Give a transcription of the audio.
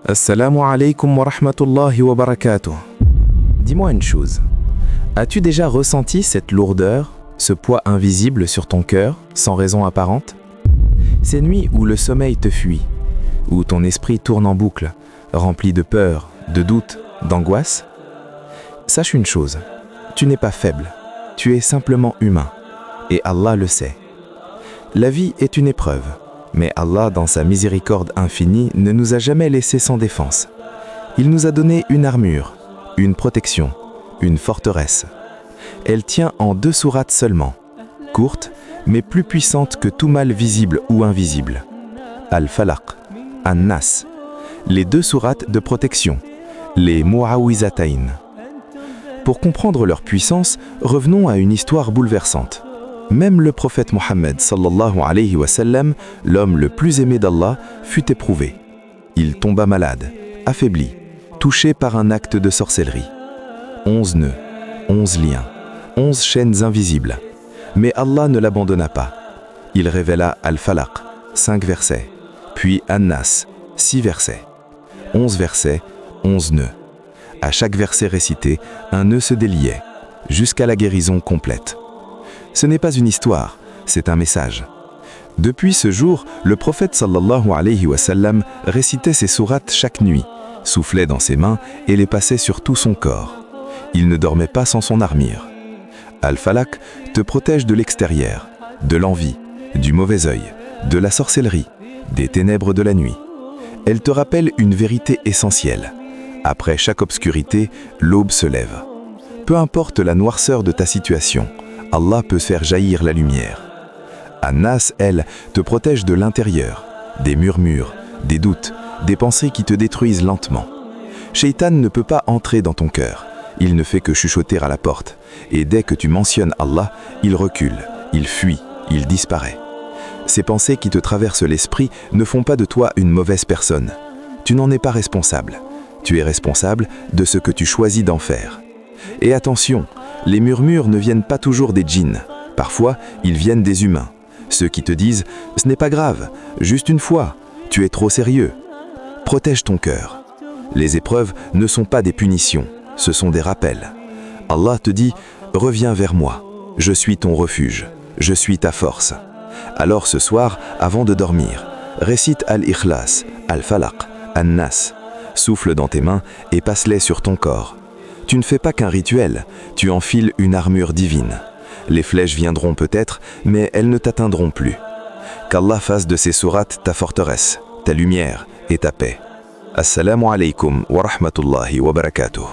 Assalamu alaikum wa rahmatullahi wa barakatuh. Dis-moi une chose. As-tu déjà ressenti cette lourdeur, ce poids invisible sur ton cœur, sans raison apparente? Ces nuits où le sommeil te fuit, où ton esprit tourne en boucle, rempli de peur, de doute, d'angoisse? Sache une chose, tu n'es pas faible, tu es simplement humain, et Allah le sait. La vie est une épreuve, mais Allah, dans sa miséricorde infinie, ne nous a jamais laissés sans défense. Il nous a donné une armure, une protection, une forteresse. Elle tient en 2 sourates seulement, courtes, mais plus puissantes que tout mal visible ou invisible. Al-Falaq, An-Nas, les 2 sourates de protection, les Mu'awwizatayn. Pour comprendre leur puissance, revenons à une histoire bouleversante. Même le prophète Mohammed sallallahu alayhi wa sallam, l'homme le plus aimé d'Allah, fut éprouvé. Il tomba malade, affaibli, touché par un acte de sorcellerie. 11 nœuds, 11 liens, 11 chaînes invisibles. Mais Allah ne l'abandonna pas. Il révéla Al-Falaq, 5 versets, puis An-Nas, 6 versets. 11 versets, 11 nœuds. À chaque verset récité, un nœud se déliait, jusqu'à la guérison complète. Ce n'est pas une histoire, c'est un message. Depuis ce jour, le prophète sallallahu alayhi wa sallam récitait ces sourates chaque nuit, soufflait dans ses mains et les passait sur tout son corps. Il ne dormait pas sans son armure. Al-Falaq te protège de l'extérieur, de l'envie, du mauvais œil, de la sorcellerie, des ténèbres de la nuit. Elle te rappelle une vérité essentielle. Après chaque obscurité, l'aube se lève. Peu importe la noirceur de ta situation, Allah peut faire jaillir la lumière. An-Nas, elle, te protège de l'intérieur, des murmures, des doutes, des pensées qui te détruisent lentement. Shaitan ne peut pas entrer dans ton cœur, il ne fait que chuchoter à la porte, et dès que tu mentionnes Allah, il recule, il fuit, il disparaît. Ces pensées qui te traversent l'esprit ne font pas de toi une mauvaise personne. Tu n'en es pas responsable. Tu es responsable de ce que tu choisis d'en faire. Et attention, les murmures ne viennent pas toujours des djinns. Parfois, ils viennent des humains. Ceux qui te disent « ce n'est pas grave, juste une fois, tu es trop sérieux ». Protège ton cœur. Les épreuves ne sont pas des punitions, ce sont des rappels. Allah te dit « reviens vers moi, je suis ton refuge, je suis ta force ». Alors ce soir, avant de dormir, récite Al-Ikhlas, Al-Falaq, An-Nas. Souffle dans tes mains et passe-les sur ton corps. Tu ne fais pas qu'un rituel, tu enfiles une armure divine. Les flèches viendront peut-être, mais elles ne t'atteindront plus. Qu'Allah fasse de ces sourates ta forteresse, ta lumière et ta paix. Assalamu alaikum wa rahmatullahi wa barakatuh.